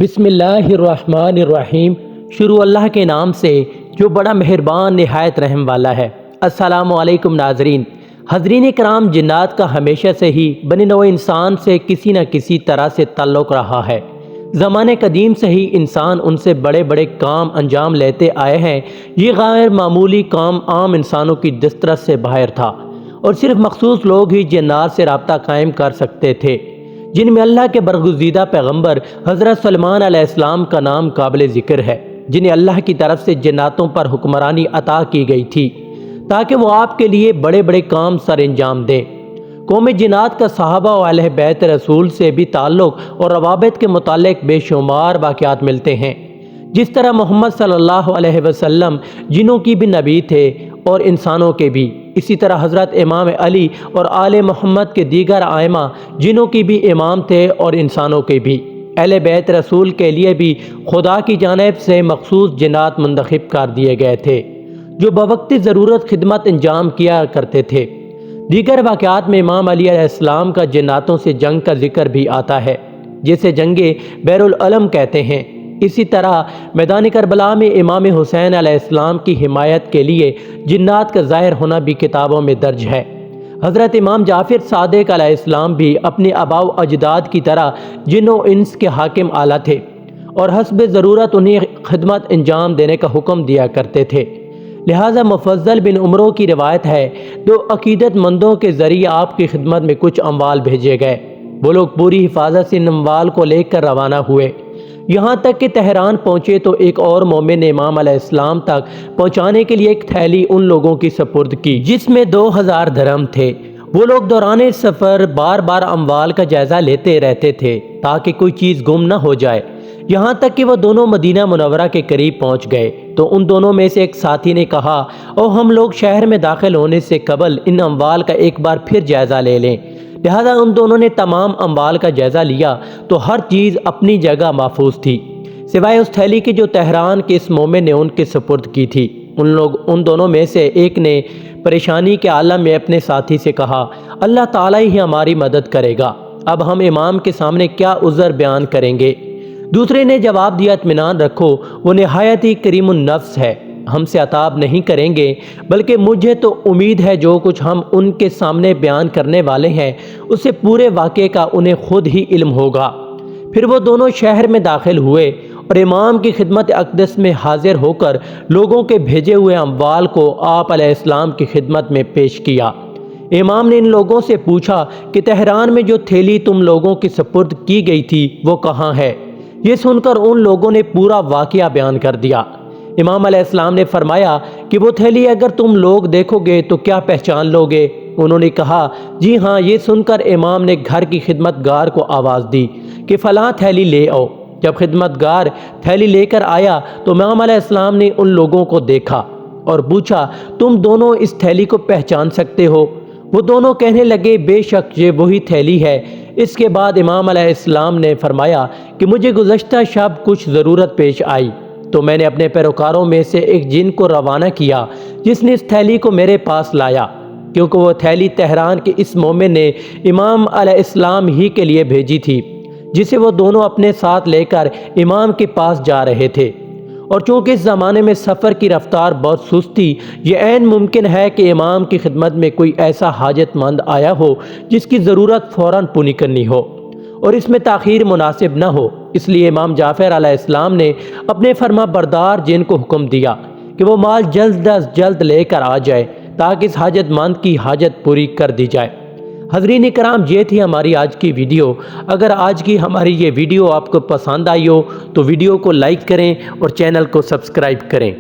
بسم اللہ الرحمن الرحیم۔ شروع اللہ کے نام سے جو بڑا مہربان نہایت رحم والا ہے۔ السلام علیکم ناظرین۔ حضرین کرام، جنات کا ہمیشہ سے ہی بنی نوع انسان سے کسی نہ کسی طرح سے تعلق رہا ہے۔ زمانے قدیم سے ہی انسان ان سے بڑے بڑے کام انجام لیتے آئے ہیں۔ یہ غیر معمولی کام عام انسانوں کی دسترس سے باہر تھا اور صرف مخصوص لوگ ہی جنات سے رابطہ قائم کر سکتے تھے، جن میں اللہ کے برگزیدہ پیغمبر حضرت سلیمان علیہ السلام کا نام قابل ذکر ہے، جنہیں اللہ کی طرف سے جناتوں پر حکمرانی عطا کی گئی تھی تاکہ وہ آپ کے لیے بڑے بڑے کام سر انجام دیں۔ قوم جنات کا صحابہ و اہل بیت رسول سے بھی تعلق اور روابط کے متعلق بے شمار واقعات ملتے ہیں۔ جس طرح محمد صلی اللہ علیہ وسلم جنوں کی بھی نبی تھے اور انسانوں کے بھی، اسی طرح حضرت امام علی اور آل محمد کے دیگر ائمہ جنوں کی بھی امام تھے اور انسانوں کے بھی۔ اہل بیت رسول کے لیے بھی خدا کی جانب سے مخصوص جنات منتخب کر دیے گئے تھے جو بوقت ضرورت خدمت انجام کیا کرتے تھے۔ دیگر واقعات میں امام علی علیہ السلام کا جناتوں سے جنگ کا ذکر بھی آتا ہے، جسے جنگ بیر العلم کہتے ہیں۔ اسی طرح میدان کربلا میں امام حسین علیہ السلام کی حمایت کے لیے جنات کا ظاہر ہونا بھی کتابوں میں درج ہے۔ حضرت امام جعفر صادق علیہ السلام بھی اپنے آباء و اجداد کی طرح جن و انس کے حاکم اعلیٰ تھے اور حسب ضرورت انہیں خدمت انجام دینے کا حکم دیا کرتے تھے۔ لہٰذا مفضل بن عمرو کی روایت ہے، دو عقیدت مندوں کے ذریعے آپ کی خدمت میں کچھ اموال بھیجے گئے۔ وہ لوگ پوری حفاظت سے ان اموال کو لے کر روانہ ہوئے، یہاں تک کہ تہران پہنچے تو ایک اور مومن نے امام علیہ السلام تک پہنچانے کے لیے ایک تھیلی ان لوگوں کی سپرد کی جس میں 2000 درہم تھے۔ وہ لوگ دوران سفر بار بار اموال کا جائزہ لیتے رہتے تھے تاکہ کوئی چیز گم نہ ہو جائے، یہاں تک کہ وہ دونوں مدینہ منورہ کے قریب پہنچ گئے تو ان دونوں میں سے ایک ساتھی نے کہا، او ہم لوگ شہر میں داخل ہونے سے قبل ان اموال کا ایک بار پھر جائزہ لے لیں۔ لہذا ان دونوں نے تمام اموال کا جائزہ لیا تو ہر چیز اپنی جگہ محفوظ تھی سوائے اس تھیلی کے جو تہران کے اس مومن نے ان کے سپرد کی تھی۔ ان دونوں میں سے ایک نے پریشانی کے عالم میں اپنے ساتھی سے کہا، اللہ تعالیٰ ہی ہماری مدد کرے گا، اب ہم امام کے سامنے کیا عذر بیان کریں گے؟ دوسرے نے جواب دیا، اطمینان رکھو، وہ نہایت ہی کریم النفس ہے، ہم سے عتاب نہیں کریں گے، بلکہ مجھے تو امید ہے جو کچھ ہم ان کے سامنے بیان کرنے والے ہیں اس سے پورے واقعے کا انہیں خود ہی علم ہوگا۔ پھر وہ دونوں شہر میں داخل ہوئے اور امام کی خدمت اقدس میں حاضر ہو کر لوگوں کے بھیجے ہوئے اموال کو آپ علیہ السلام کی خدمت میں پیش کیا۔ امام نے ان لوگوں سے پوچھا کہ تہران میں جو تھیلی تم لوگوں کی سپرد کی گئی تھی وہ کہاں ہے؟ یہ سن کر ان لوگوں نے پورا واقعہ بیان کر دیا۔ امام علیہ السلام نے فرمایا کہ وہ تھیلی اگر تم لوگ دیکھو گے تو کیا پہچان لو گے؟ انہوں نے کہا، جی ہاں۔ یہ سن کر امام نے گھر کی خدمت گار کو آواز دی کہ فلاں تھیلی لے آؤ۔ جب خدمت گار تھیلی لے کر آیا تو امام علیہ السلام نے ان لوگوں کو دیکھا اور پوچھا، تم دونوں اس تھیلی کو پہچان سکتے ہو؟ وہ دونوں کہنے لگے، بے شک یہ وہی تھیلی ہے۔ اس کے بعد امام علیہ السلام نے فرمایا کہ مجھے گزشتہ شب کچھ ضرورت پیش آئی تو میں نے اپنے پیروکاروں میں سے ایک جن کو روانہ کیا جس نے اس تھیلی کو میرے پاس لایا، کیونکہ وہ تھیلی تہران کے اس مومن نے امام علیہ السلام ہی کے لیے بھیجی تھی جسے وہ دونوں اپنے ساتھ لے کر امام کے پاس جا رہے تھے۔ اور چونکہ اس زمانے میں سفر کی رفتار بہت سست تھی، یہ عین ممکن ہے کہ امام کی خدمت میں کوئی ایسا حاجت مند آیا ہو جس کی ضرورت فوراً پوری کرنی ہو اور اس میں تاخیر مناسب نہ ہو، اس لیے امام جعفر علیہ السلام نے اپنے فرما بردار جن کو حکم دیا کہ وہ مال جلد از جلد لے کر آ جائے تاکہ اس حاجت مند کی حاجت پوری کر دی جائے۔ حضرین کرام، یہ تھی ہماری آج کی ویڈیو۔ اگر آج کی ہماری یہ ویڈیو آپ کو پسند آئی ہو تو ویڈیو کو لائک کریں اور چینل کو سبسکرائب کریں۔